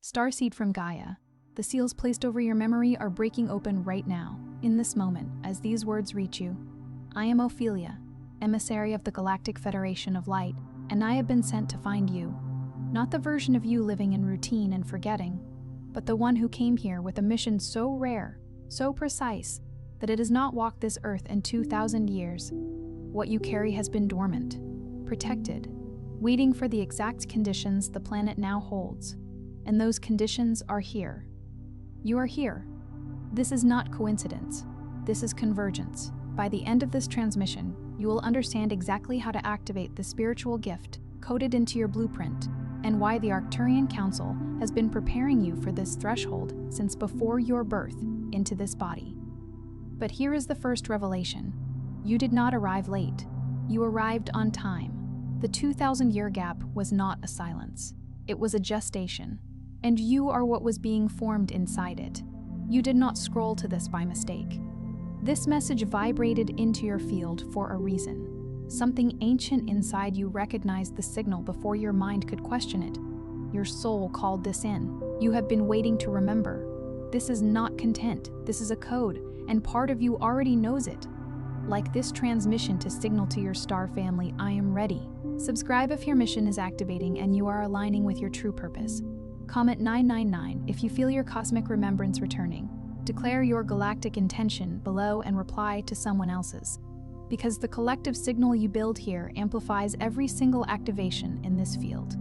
Starseed from Gaia. The seals placed over your memory are breaking open right now, in this moment, as these words reach you. I am Ophelia, emissary of the Galactic Federation of Light, and I have been sent to find you. Not the version of you living in routine and forgetting, but the one who came here with a mission so rare, so precise, that it has not walked this earth in 2,000 years. What you carry has been dormant, protected, waiting for the exact conditions the planet now holds. And those conditions are here. You are here. This is not coincidence. This is convergence. By the end of this transmission, you will understand exactly how to activate the spiritual gift coded into your blueprint, and why the Arcturian Council has been preparing you for this threshold since before your birth into this body. But here is the first revelation. You did not arrive late. You arrived on time. The 2,000-year gap was not a silence. It was a gestation. And you are what was being formed inside it. You did not scroll to this by mistake. This message vibrated into your field for a reason. Something ancient inside you recognized the signal before your mind could question it. Your soul called this in. You have been waiting to remember. This is not content. This is a code, and part of you already knows it. Like this transmission to signal to your star family, I am ready. Subscribe if your mission is activating and you are aligning with your true purpose. Comment 999 if you feel your cosmic remembrance returning. Declare your galactic intention below and reply to someone else's. Because the collective signal you build here amplifies every single activation in this field.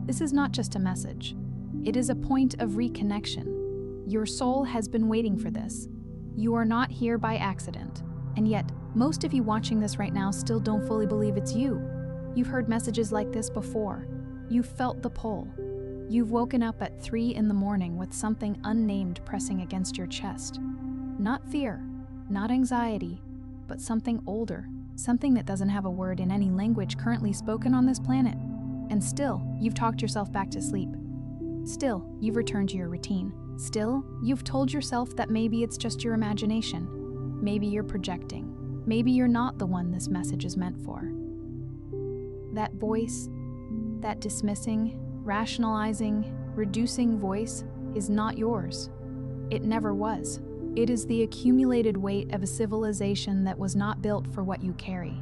This is not just a message. It is a point of reconnection. Your soul has been waiting for this. You are not here by accident. And yet, most of you watching this right now still don't fully believe it's you. You've heard messages like this before. You've felt the pull. You've woken up at 3 in the morning with something unnamed pressing against your chest. Not fear, not anxiety, but something older, something that doesn't have a word in any language currently spoken on this planet. And still, you've talked yourself back to sleep. Still, you've returned to your routine. Still, you've told yourself that maybe it's just your imagination. Maybe you're projecting. Maybe you're not the one this message is meant for. That voice, that dismissing, rationalizing, reducing voice is not yours. It never was. It is the accumulated weight of a civilization that was not built for what you carry.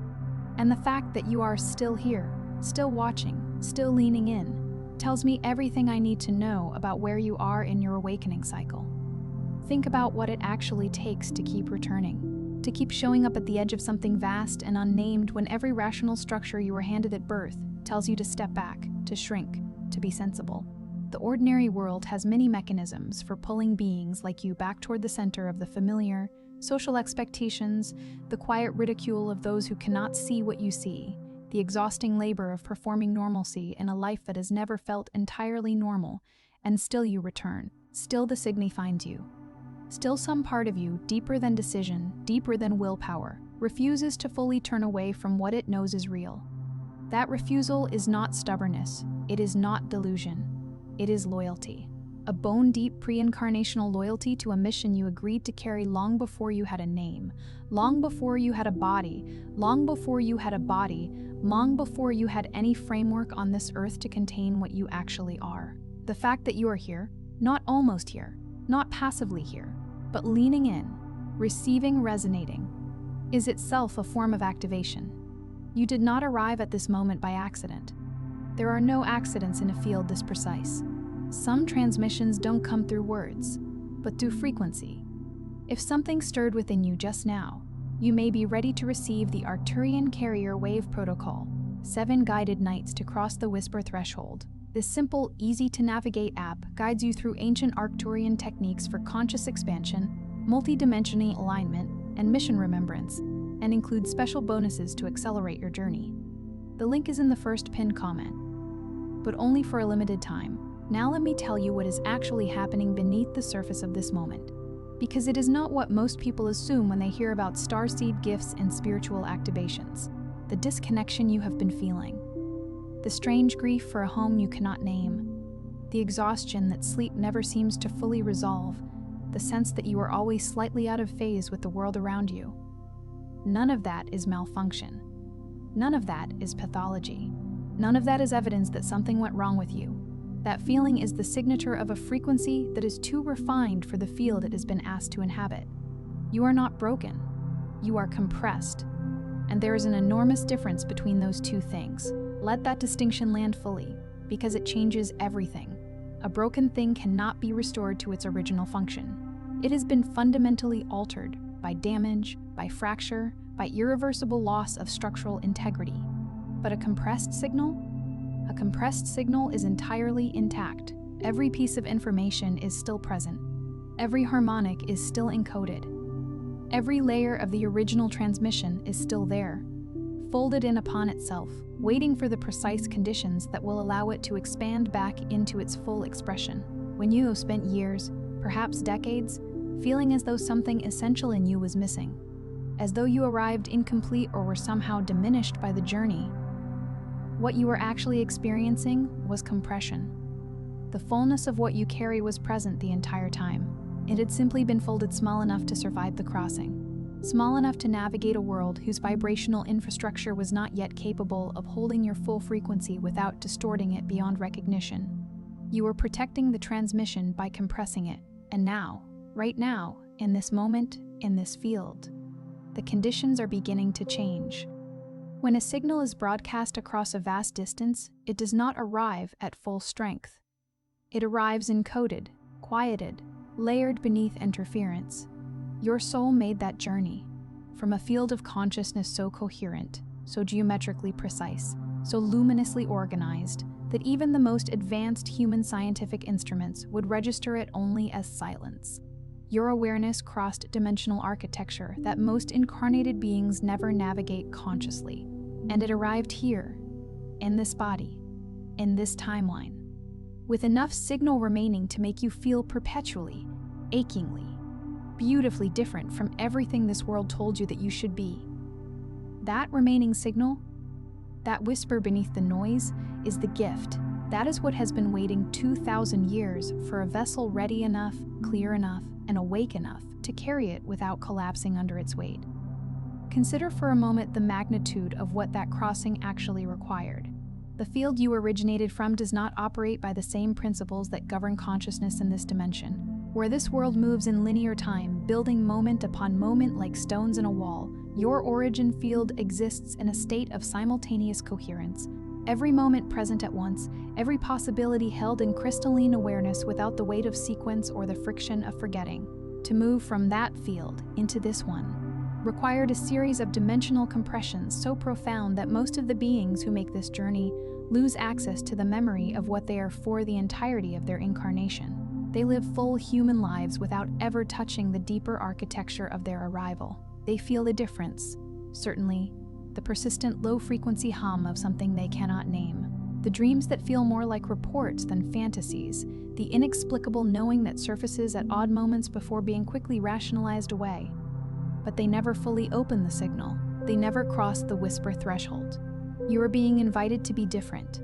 And the fact that you are still here, still watching, still leaning in, tells me everything I need to know about where you are in your awakening cycle. Think about what it actually takes to keep returning, to keep showing up at the edge of something vast and unnamed when every rational structure you were handed at birth tells you to step back, to shrink, to be sensible. The ordinary world has many mechanisms for pulling beings like you back toward the center of the familiar, social expectations, the quiet ridicule of those who cannot see what you see, the exhausting labor of performing normalcy in a life that has never felt entirely normal, and still you return. Still the Signy finds you. Still some part of you, deeper than decision, deeper than willpower, refuses to fully turn away from what it knows is real. That refusal is not stubbornness. It is not delusion. It is loyalty. A bone-deep pre-incarnational loyalty to a mission you agreed to carry long before you had a name, long before you had a body, long before you had a body, long before you had any framework on this earth to contain what you actually are. The fact that you are here, not almost here, not passively here, but leaning in, receiving, resonating, is itself a form of activation. You did not arrive at this moment by accident. There are no accidents in a field this precise. Some transmissions don't come through words, but through frequency. If something stirred within you just now, you may be ready to receive the Arcturian Carrier Wave Protocol, 7 guided nights to cross the whisper threshold. This simple, easy-to-navigate app guides you through ancient Arcturian techniques for conscious expansion, multidimensional alignment, and mission remembrance, and includes special bonuses to accelerate your journey. The link is in the first pinned comment, but only for a limited time. Now let me tell you what is actually happening beneath the surface of this moment, because it is not what most people assume when they hear about starseed gifts and spiritual activations. The disconnection you have been feeling, the strange grief for a home you cannot name, the exhaustion that sleep never seems to fully resolve, the sense that you are always slightly out of phase with the world around you. None of that is malfunction. None of that is pathology. None of that is evidence that something went wrong with you. That feeling is the signature of a frequency that is too refined for the field it has been asked to inhabit. You are not broken. You are compressed. And there is an enormous difference between those two things. Let that distinction land fully, because it changes everything. A broken thing cannot be restored to its original function. It has been fundamentally altered by damage, by fracture, by irreversible loss of structural integrity. But a compressed signal? A compressed signal is entirely intact. Every piece of information is still present. Every harmonic is still encoded. Every layer of the original transmission is still there, folded in upon itself, waiting for the precise conditions that will allow it to expand back into its full expression. When you have spent years, perhaps decades, feeling as though something essential in you was missing, as though you arrived incomplete or were somehow diminished by the journey, what you were actually experiencing was compression. The fullness of what you carry was present the entire time. It had simply been folded small enough to survive the crossing, small enough to navigate a world whose vibrational infrastructure was not yet capable of holding your full frequency without distorting it beyond recognition. You were protecting the transmission by compressing it, and now, right now, in this moment, in this field, the conditions are beginning to change. When a signal is broadcast across a vast distance, it does not arrive at full strength. It arrives encoded, quieted, layered beneath interference. Your soul made that journey, from a field of consciousness so coherent, so geometrically precise, so luminously organized, that even the most advanced human scientific instruments would register it only as silence. Your awareness crossed dimensional architecture that most incarnated beings never navigate consciously. And it arrived here, in this body, in this timeline, with enough signal remaining to make you feel perpetually, achingly, beautifully different from everything this world told you that you should be. That remaining signal, that whisper beneath the noise, is the gift. That is what has been waiting 2,000 years for a vessel ready enough, clear enough, and awake enough to carry it without collapsing under its weight. Consider for a moment the magnitude of what that crossing actually required. The field you originated from does not operate by the same principles that govern consciousness in this dimension. Where this world moves in linear time, building moment upon moment like stones in a wall, your origin field exists in a state of simultaneous coherence. Every moment present at once, every possibility held in crystalline awareness without the weight of sequence or the friction of forgetting. To move from that field into this one required a series of dimensional compressions so profound that most of the beings who make this journey lose access to the memory of what they are for the entirety of their incarnation. They live full human lives without ever touching the deeper architecture of their arrival. They feel the difference, certainly, the persistent low-frequency hum of something they cannot name, the dreams that feel more like reports than fantasies, the inexplicable knowing that surfaces at odd moments before being quickly rationalized away. But they never fully open the signal. They never cross the whisper threshold. You are being invited to be different.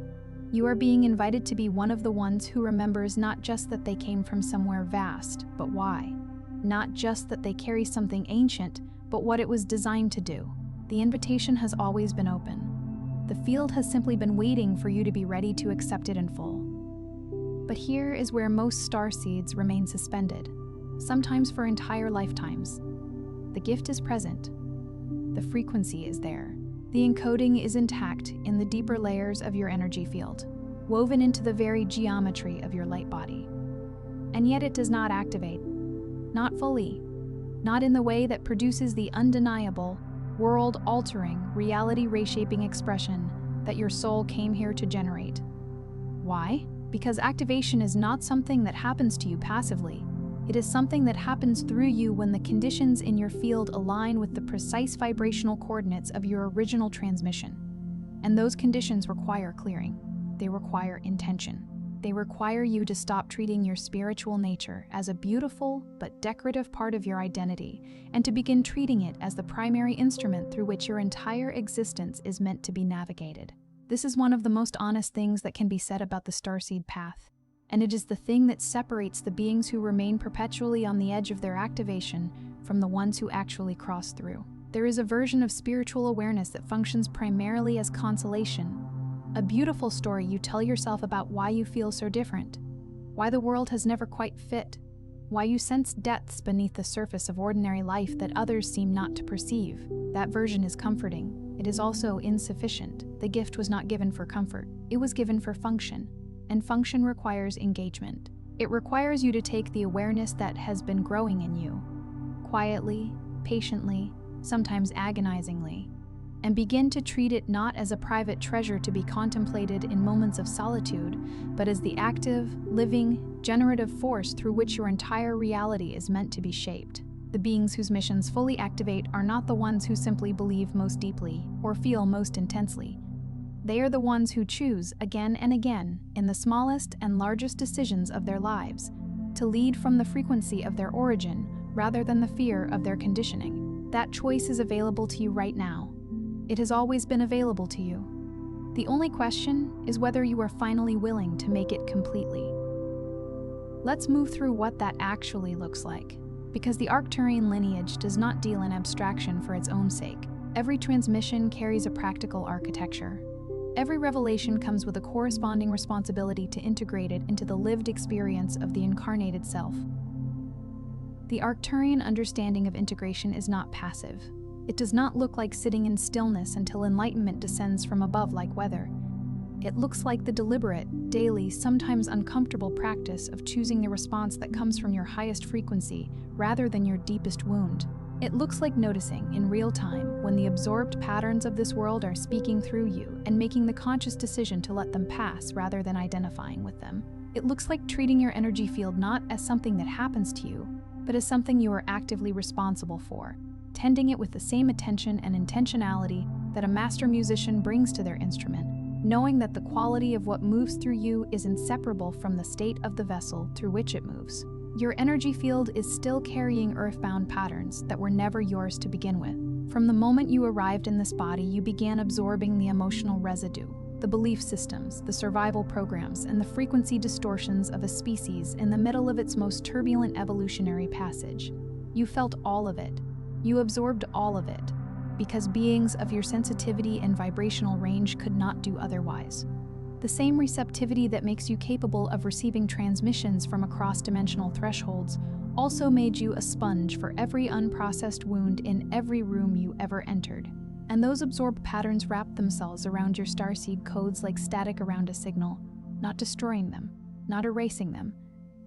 You are being invited to be one of the ones who remembers not just that they came from somewhere vast, but why. Not just that they carry something ancient, but what it was designed to do. The invitation has always been open. The field has simply been waiting for you to be ready to accept it in full. But here is where most starseeds remain suspended, sometimes for entire lifetimes. The gift is present. The frequency is there. The encoding is intact in the deeper layers of your energy field, woven into the very geometry of your light body. And yet it does not activate. Not fully. Not in the way that produces the undeniable, world-altering, reality-reshaping expression that your soul came here to generate. Why? Because activation is not something that happens to you passively. It is something that happens through you when the conditions in your field align with the precise vibrational coordinates of your original transmission. And those conditions require clearing. They require intention. They require you to stop treating your spiritual nature as a beautiful but decorative part of your identity, and to begin treating it as the primary instrument through which your entire existence is meant to be navigated. This is one of the most honest things that can be said about the Starseed path. And it is the thing that separates the beings who remain perpetually on the edge of their activation from the ones who actually cross through. There is a version of spiritual awareness that functions primarily as consolation, A beautiful story you tell yourself about why you feel so different, why the world has never quite fit, why you sense depths beneath the surface of ordinary life that others seem not to perceive. That version is comforting. It is also insufficient. The gift was not given for comfort. It was given for function, and function requires engagement. It requires you to take the awareness that has been growing in you, quietly, patiently, sometimes agonizingly, and begin to treat it not as a private treasure to be contemplated in moments of solitude, but as the active, living, generative force through which your entire reality is meant to be shaped. The beings whose missions fully activate are not the ones who simply believe most deeply or feel most intensely. They are the ones who choose again and again, in the smallest and largest decisions of their lives, to lead from the frequency of their origin rather than the fear of their conditioning. That choice is available to you right now. It has always been available to you. The only question is whether you are finally willing to make it completely. Let's move through what that actually looks like, because the Arcturian lineage does not deal in abstraction for its own sake. Every transmission carries a practical architecture. Every revelation comes with a corresponding responsibility to integrate it into the lived experience of the incarnated self. The Arcturian understanding of integration is not passive. It does not look like sitting in stillness until enlightenment descends from above like weather. It looks like the deliberate, daily, sometimes uncomfortable practice of choosing the response that comes from your highest frequency rather than your deepest wound. It looks like noticing in real time when the absorbed patterns of this world are speaking through you and making the conscious decision to let them pass rather than identifying with them. It looks like treating your energy field not as something that happens to you, but as something you are actively responsible for, tending it with the same attention and intentionality that a master musician brings to their instrument, knowing that the quality of what moves through you is inseparable from the state of the vessel through which it moves. Your energy field is still carrying earthbound patterns that were never yours to begin with. From the moment you arrived in this body, you began absorbing the emotional residue, the belief systems, the survival programs, and the frequency distortions of a species in the middle of its most turbulent evolutionary passage. You felt all of it. You absorbed all of it, because beings of your sensitivity and vibrational range could not do otherwise. The same receptivity that makes you capable of receiving transmissions from across dimensional thresholds also made you a sponge for every unprocessed wound in every room you ever entered. And those absorbed patterns wrapped themselves around your starseed codes like static around a signal, not destroying them, not erasing them,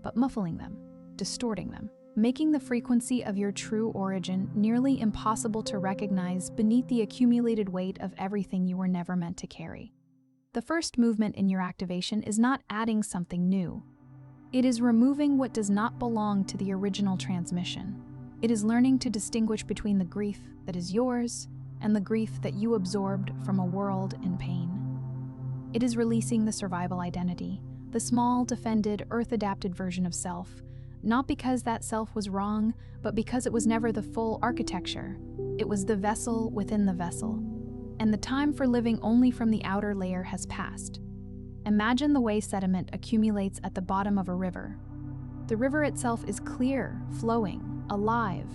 but muffling them, distorting them, making the frequency of your true origin nearly impossible to recognize beneath the accumulated weight of everything you were never meant to carry. The first movement in your activation is not adding something new. It is removing what does not belong to the original transmission. It is learning to distinguish between the grief that is yours and the grief that you absorbed from a world in pain. It is releasing the survival identity, the small, defended, earth-adapted version of self, not because that self was wrong, but because it was never the full architecture. It was the vessel within the vessel. And the time for living only from the outer layer has passed. Imagine the way sediment accumulates at the bottom of a river. The river itself is clear, flowing, alive,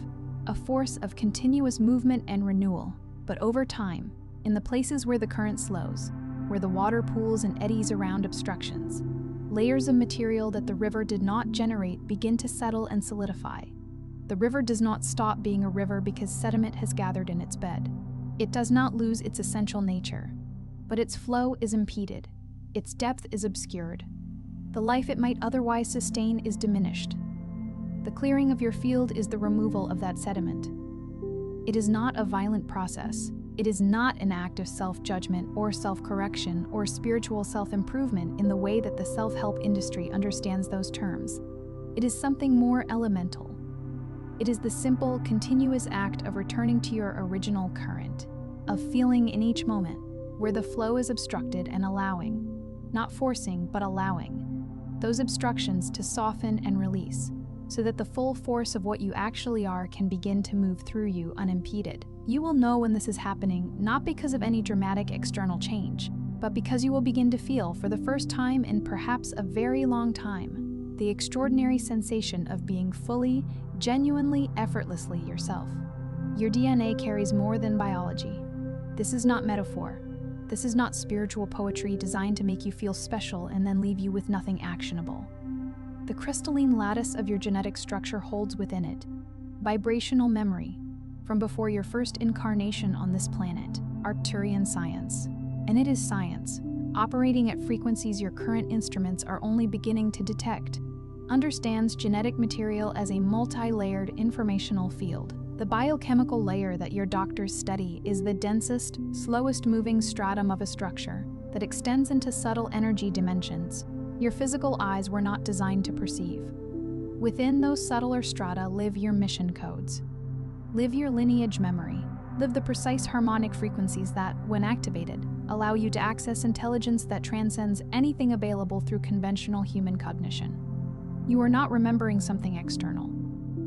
a force of continuous movement and renewal. But over time, in the places where the current slows, where the water pools and eddies around obstructions, layers of material that the river did not generate begin to settle and solidify. The river does not stop being a river because sediment has gathered in its bed. It does not lose its essential nature, but its flow is impeded, its depth is obscured. The life it might otherwise sustain is diminished. The clearing of your field is the removal of that sediment. It is not a violent process. It is not an act of self-judgment or self-correction or spiritual self-improvement in the way that the self-help industry understands those terms. It is something more elemental. It is the simple, continuous act of returning to your original current, of feeling in each moment where the flow is obstructed and allowing, not forcing, but allowing, those obstructions to soften and release, so that the full force of what you actually are can begin to move through you unimpeded. You will know when this is happening, not because of any dramatic external change, but because you will begin to feel, for the first time in perhaps a very long time, the extraordinary sensation of being fully, genuinely, effortlessly yourself. Your DNA carries more than biology. This is not metaphor. This is not spiritual poetry designed to make you feel special and then leave you with nothing actionable. The crystalline lattice of your genetic structure holds within it vibrational memory from before your first incarnation on this planet, Arcturian science. And it is science, operating at frequencies your current instruments are only beginning to detect. Understands genetic material as a multi-layered informational field. The biochemical layer that your doctors study is the densest, slowest moving stratum of a structure that extends into subtle energy dimensions your physical eyes were not designed to perceive. Within those subtler strata live your mission codes. Live your lineage memory. Live the precise harmonic frequencies that, when activated, allow you to access intelligence that transcends anything available through conventional human cognition. You are not remembering something external.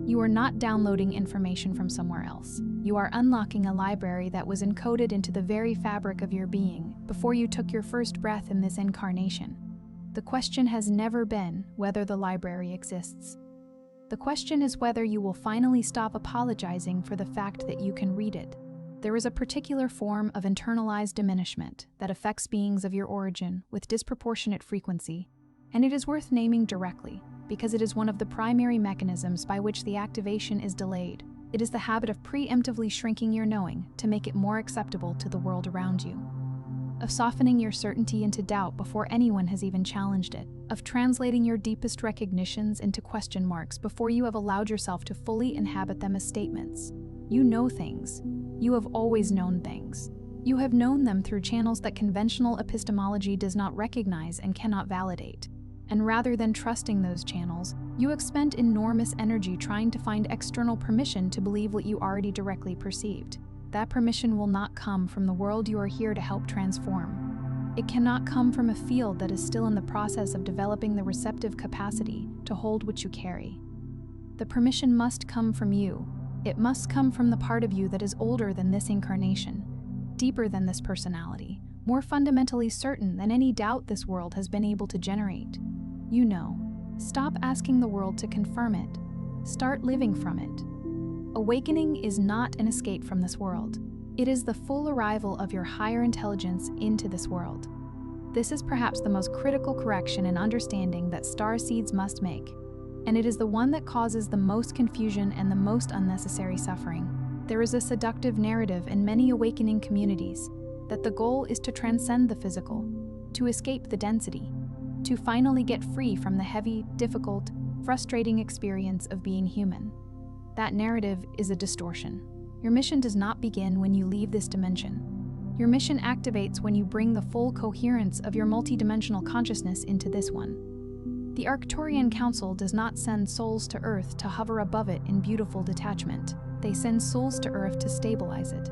You are not downloading information from somewhere else. You are unlocking a library that was encoded into the very fabric of your being before you took your first breath in this incarnation. The question has never been whether the library exists. The question is whether you will finally stop apologizing for the fact that you can read it. There is a particular form of internalized diminishment that affects beings of your origin with disproportionate frequency, and it is worth naming directly because it is one of the primary mechanisms by which the activation is delayed. It is the habit of preemptively shrinking your knowing to make it more acceptable to the world around you, of softening your certainty into doubt before anyone has even challenged it, of translating your deepest recognitions into question marks before you have allowed yourself to fully inhabit them as statements. You know things. You have always known things. You have known them through channels that conventional epistemology does not recognize and cannot validate. And rather than trusting those channels, you expend enormous energy trying to find external permission to believe what you already directly perceived. That permission will not come from the world you are here to help transform. It cannot come from a field that is still in the process of developing the receptive capacity to hold what you carry. The permission must come from you. It must come from the part of you that is older than this incarnation, deeper than this personality, more fundamentally certain than any doubt this world has been able to generate. You know. Stop asking the world to confirm it. Start living from it. Awakening is not an escape from this world. It is the full arrival of your higher intelligence into this world. This is perhaps the most critical correction and understanding that starseeds must make, and it is the one that causes the most confusion and the most unnecessary suffering. There is a seductive narrative in many awakening communities that the goal is to transcend the physical, to escape the density, to finally get free from the heavy, difficult, frustrating experience of being human. That narrative is a distortion. Your mission does not begin when you leave this dimension. Your mission activates when you bring the full coherence of your multidimensional consciousness into this one. The Arcturian Council does not send souls to Earth to hover above it in beautiful detachment. They send souls to Earth to stabilize it,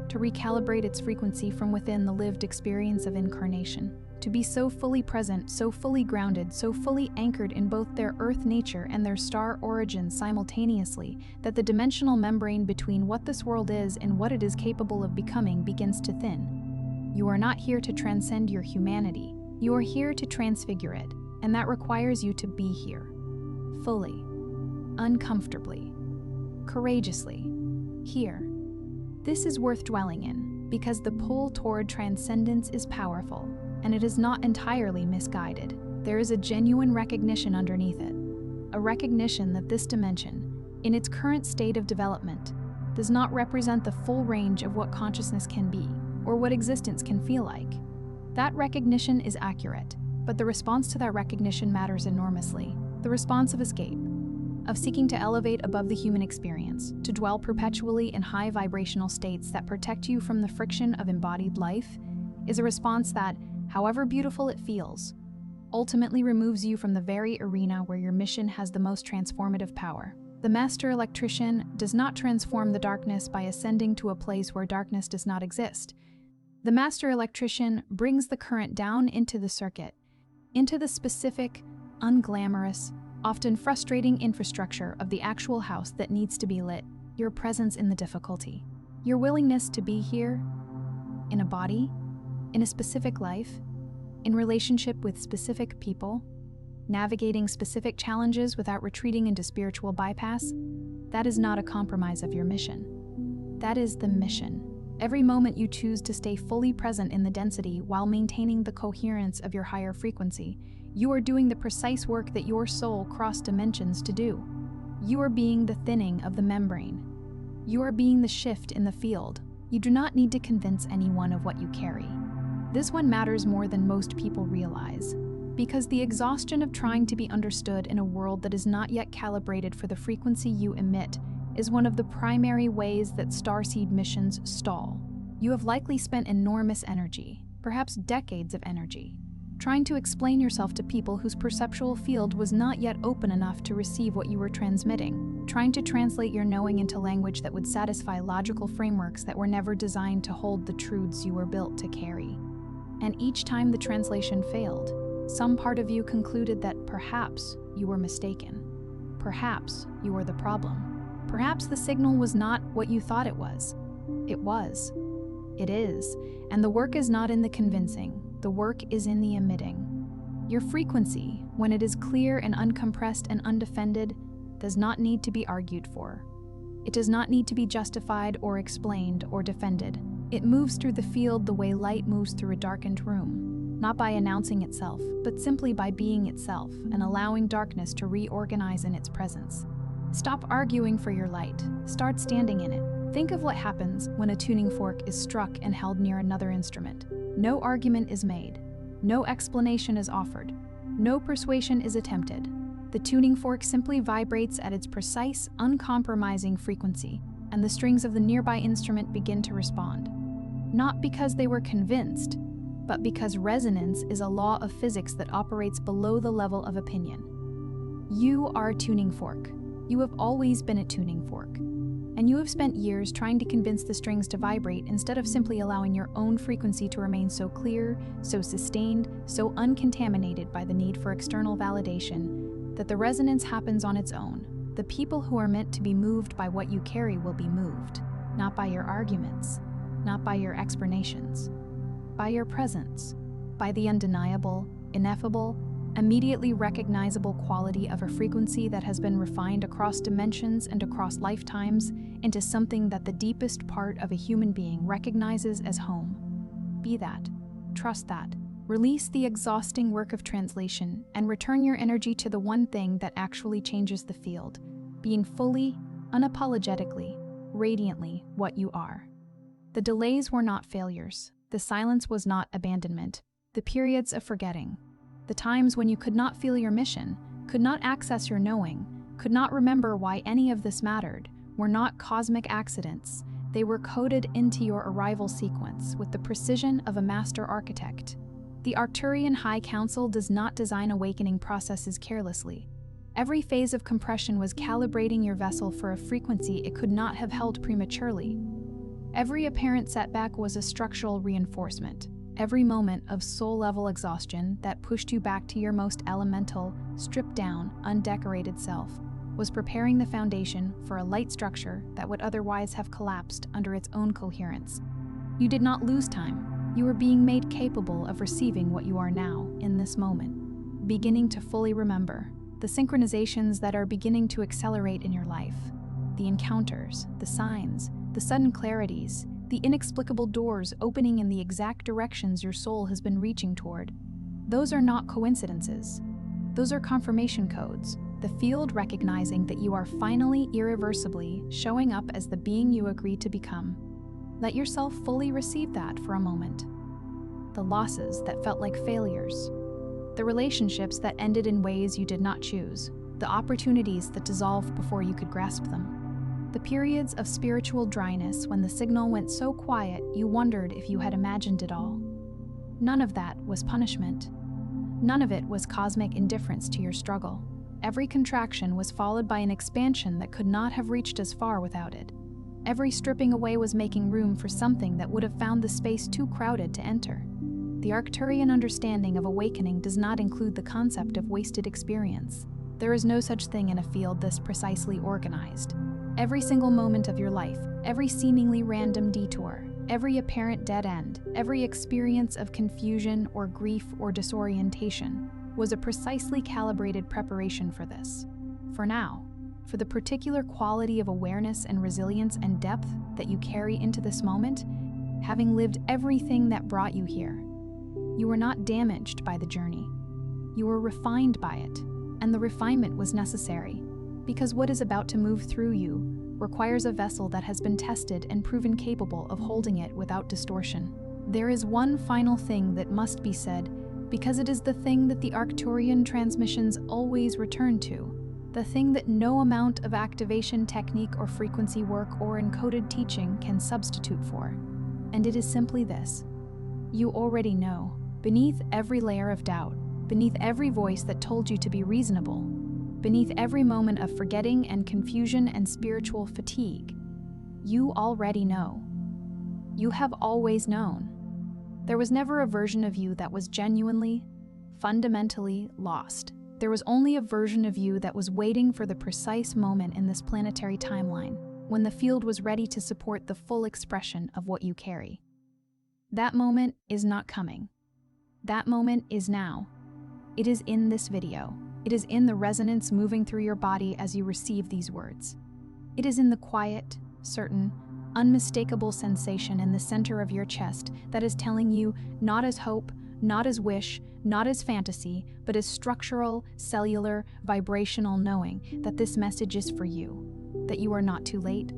to recalibrate its frequency from within the lived experience of incarnation, to be so fully present, so fully grounded, so fully anchored in both their Earth nature and their star origin simultaneously that the dimensional membrane between what this world is and what it is capable of becoming begins to thin. You are not here to transcend your humanity. You are here to transfigure it, and that requires you to be here, fully, uncomfortably, courageously, here. This is worth dwelling in, because the pull toward transcendence is powerful, and it is not entirely misguided. There is a genuine recognition underneath it, a recognition that this dimension, in its current state of development, does not represent the full range of what consciousness can be, or what existence can feel like. That recognition is accurate, but the response to that recognition matters enormously. The response of escape, of seeking to elevate above the human experience, to dwell perpetually in high vibrational states that protect you from the friction of embodied life, is a response that, however beautiful it feels, ultimately removes you from the very arena where your mission has the most transformative power. The master electrician does not transform the darkness by ascending to a place where darkness does not exist. The master electrician brings the current down into the circuit, into the specific, unglamorous, often frustrating infrastructure of the actual house that needs to be lit. Your presence in the difficulty, your willingness to be here, in a body, in a specific life, in relationship with specific people, navigating specific challenges without retreating into spiritual bypass, that is not a compromise of your mission. That is the mission. Every moment you choose to stay fully present in the density while maintaining the coherence of your higher frequency, you are doing the precise work that your soul crossed dimensions to do. You are being the thinning of the membrane. You are being the shift in the field. You do not need to convince anyone of what you carry. This one matters more than most people realize, because the exhaustion of trying to be understood in a world that is not yet calibrated for the frequency you emit is one of the primary ways that Starseed missions stall. You have likely spent enormous energy, perhaps decades of energy, trying to explain yourself to people whose perceptual field was not yet open enough to receive what you were transmitting, trying to translate your knowing into language that would satisfy logical frameworks that were never designed to hold the truths you were built to carry. And each time the translation failed, some part of you concluded that perhaps you were mistaken. Perhaps you were the problem. Perhaps the signal was not what you thought it was. It was. It is. And the work is not in the convincing. The work is in the emitting. Your frequency, when it is clear and uncompressed and undefended, does not need to be argued for. It does not need to be justified or explained or defended. It moves through the field the way light moves through a darkened room, not by announcing itself, but simply by being itself and allowing darkness to reorganize in its presence. Stop arguing for your light. Start standing in it. Think of what happens when a tuning fork is struck and held near another instrument. No argument is made. No explanation is offered. No persuasion is attempted. The tuning fork simply vibrates at its precise, uncompromising frequency, and the strings of the nearby instrument begin to respond. Not because they were convinced, but because resonance is a law of physics that operates below the level of opinion. You are a tuning fork. You have always been a tuning fork. And you have spent years trying to convince the strings to vibrate instead of simply allowing your own frequency to remain so clear, so sustained, so uncontaminated by the need for external validation that the resonance happens on its own. The people who are meant to be moved by what you carry will be moved, not by your arguments, not by your explanations, by your presence, by the undeniable, ineffable, immediately recognizable quality of a frequency that has been refined across dimensions and across lifetimes into something that the deepest part of a human being recognizes as home. Be that. Trust that. Release the exhausting work of translation and return your energy to the one thing that actually changes the field, being fully, unapologetically, radiantly what you are. The delays were not failures. The silence was not abandonment. The periods of forgetting. The times when you could not feel your mission, could not access your knowing, could not remember why any of this mattered, were not cosmic accidents. They were coded into your arrival sequence with the precision of a master architect. The Arcturian High Council does not design awakening processes carelessly. Every phase of compression was calibrating your vessel for a frequency it could not have held prematurely. Every apparent setback was a structural reinforcement. Every moment of soul-level exhaustion that pushed you back to your most elemental, stripped-down, undecorated self was preparing the foundation for a light structure that would otherwise have collapsed under its own coherence. You did not lose time. You were being made capable of receiving what you are now, in this moment, beginning to fully remember the synchronizations that are beginning to accelerate in your life, the encounters, the signs, the sudden clarities, the inexplicable doors opening in the exact directions your soul has been reaching toward. Those are not coincidences. Those are confirmation codes, the field recognizing that you are finally irreversibly showing up as the being you agreed to become. Let yourself fully receive that for a moment. The losses that felt like failures, the relationships that ended in ways you did not choose, the opportunities that dissolved before you could grasp them. The periods of spiritual dryness when the signal went so quiet you wondered if you had imagined it all. None of that was punishment. None of it was cosmic indifference to your struggle. Every contraction was followed by an expansion that could not have reached as far without it. Every stripping away was making room for something that would have found the space too crowded to enter. The Arcturian understanding of awakening does not include the concept of wasted experience. There is no such thing in a field this precisely organized. Every single moment of your life, every seemingly random detour, every apparent dead end, every experience of confusion or grief or disorientation was a precisely calibrated preparation for this. For now, for the particular quality of awareness and resilience and depth that you carry into this moment, having lived everything that brought you here. You were not damaged by the journey. You were refined by it, and the refinement was necessary, because what is about to move through you requires a vessel that has been tested and proven capable of holding it without distortion. There is one final thing that must be said, because it is the thing that the Arcturian transmissions always return to, the thing that no amount of activation technique or frequency work or encoded teaching can substitute for. And it is simply this: you already know, beneath every layer of doubt, beneath every voice that told you to be reasonable, beneath every moment of forgetting and confusion and spiritual fatigue, you already know. You have always known. There was never a version of you that was genuinely, fundamentally lost. There was only a version of you that was waiting for the precise moment in this planetary timeline, when the field was ready to support the full expression of what you carry. That moment is not coming. That moment is now. It is in this video. It is in the resonance moving through your body as you receive these words. It is in the quiet, certain, unmistakable sensation in the center of your chest that is telling you, not as hope, not as wish, not as fantasy, but as structural, cellular, vibrational knowing that this message is for you, that you are not too late,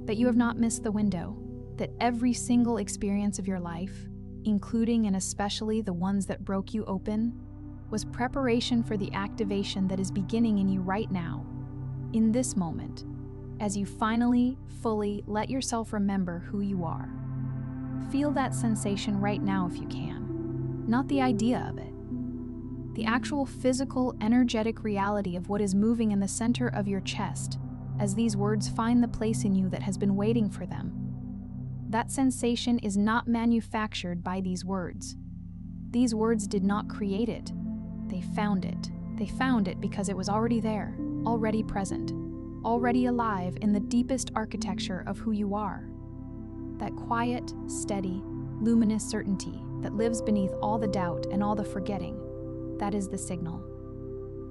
that you have not missed the window, that every single experience of your life, including and especially the ones that broke you open, was preparation for the activation that is beginning in you right now, in this moment, as you finally, fully let yourself remember who you are. Feel that sensation right now if you can, not the idea of it. The actual physical, energetic reality of what is moving in the center of your chest as these words find the place in you that has been waiting for them. That sensation is not manufactured by these words. These words did not create it. They found it. They found it because it was already there, already present, already alive in the deepest architecture of who you are. That quiet, steady, luminous certainty that lives beneath all the doubt and all the forgetting. That is the signal.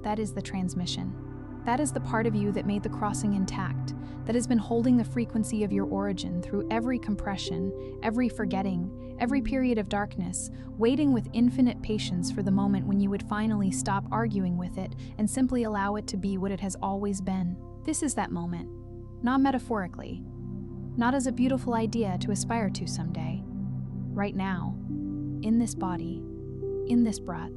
That is the transmission. That is the part of you that made the crossing intact, that has been holding the frequency of your origin through every compression, every forgetting, every period of darkness, waiting with infinite patience for the moment when you would finally stop arguing with it and simply allow it to be what it has always been. This is that moment, not metaphorically, not as a beautiful idea to aspire to someday. Right now, in this body, in this breath,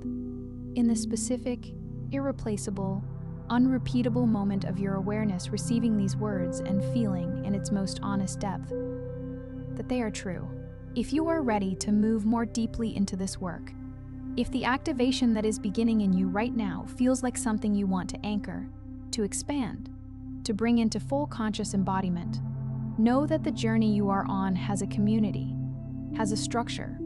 in this specific, irreplaceable, unrepeatable moment of your awareness receiving these words and feeling in its most honest depth that they are true. If you are ready to move more deeply into this work, if the activation that is beginning in you right now feels like something you want to anchor, to expand, to bring into full conscious embodiment, know that the journey you are on has a community, has a structure,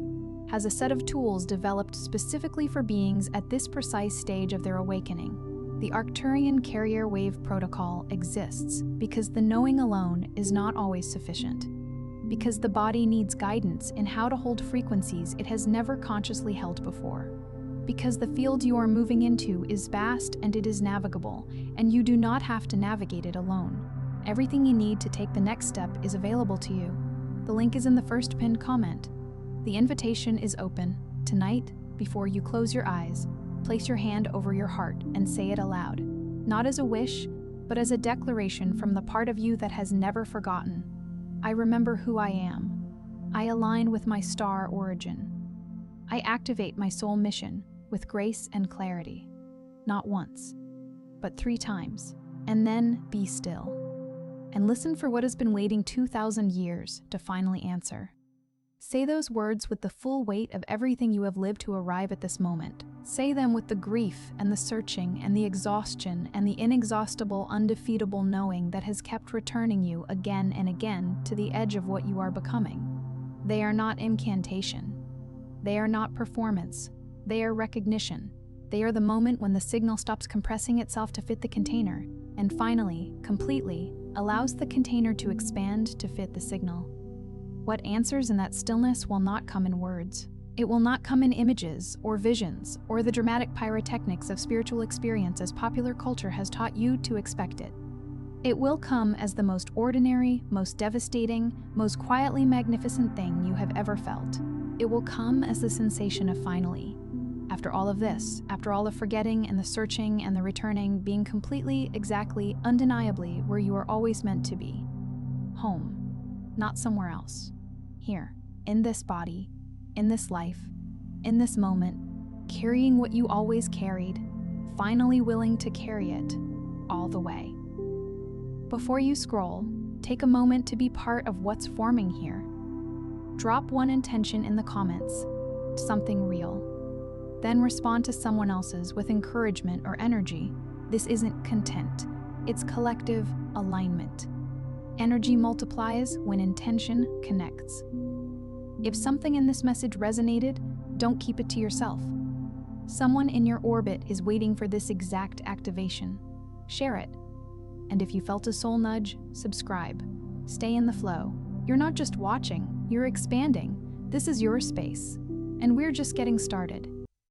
has a set of tools developed specifically for beings at this precise stage of their awakening. The Arcturian carrier wave protocol exists because the knowing alone is not always sufficient, because the body needs guidance in how to hold frequencies it has never consciously held before, because the field you are moving into is vast and it is navigable, and you do not have to navigate it alone. Everything you need to take the next step is available to you. The link is in the first pinned comment. The invitation is open. Tonight, before you close your eyes, place your hand over your heart and say it aloud, not as a wish, but as a declaration from the part of you that has never forgotten. I remember who I am. I align with my star origin. I activate my soul mission with grace and clarity, not once, but 3 times, and then be still. And listen for what has been waiting 2,000 years to finally answer. Say those words with the full weight of everything you have lived to arrive at this moment. Say them with the grief and the searching and the exhaustion and the inexhaustible, undefeatable knowing that has kept returning you again and again to the edge of what you are becoming. They are not incantation. They are not performance. They are recognition. They are the moment when the signal stops compressing itself to fit the container and finally, completely, allows the container to expand to fit the signal. What answers in that stillness will not come in words. It will not come in images or visions or the dramatic pyrotechnics of spiritual experience as popular culture has taught you to expect it. It will come as the most ordinary, most devastating, most quietly magnificent thing you have ever felt. It will come as the sensation of finally. After all of this, after all the forgetting and the searching and the returning, being completely, exactly, undeniably where you are always meant to be. Home, not somewhere else. Here, in this body, in this life, in this moment, carrying what you always carried, finally willing to carry it all the way. Before you scroll, take a moment to be part of what's forming here. Drop one intention in the comments, something real. Then respond to someone else's with encouragement or energy. This isn't content, it's collective alignment. Energy multiplies when intention connects. If something in this message resonated, don't keep it to yourself. Someone in your orbit is waiting for this exact activation. Share it. And if you felt a soul nudge, subscribe. Stay in the flow. You're not just watching, you're expanding. This is your space. And we're just getting started.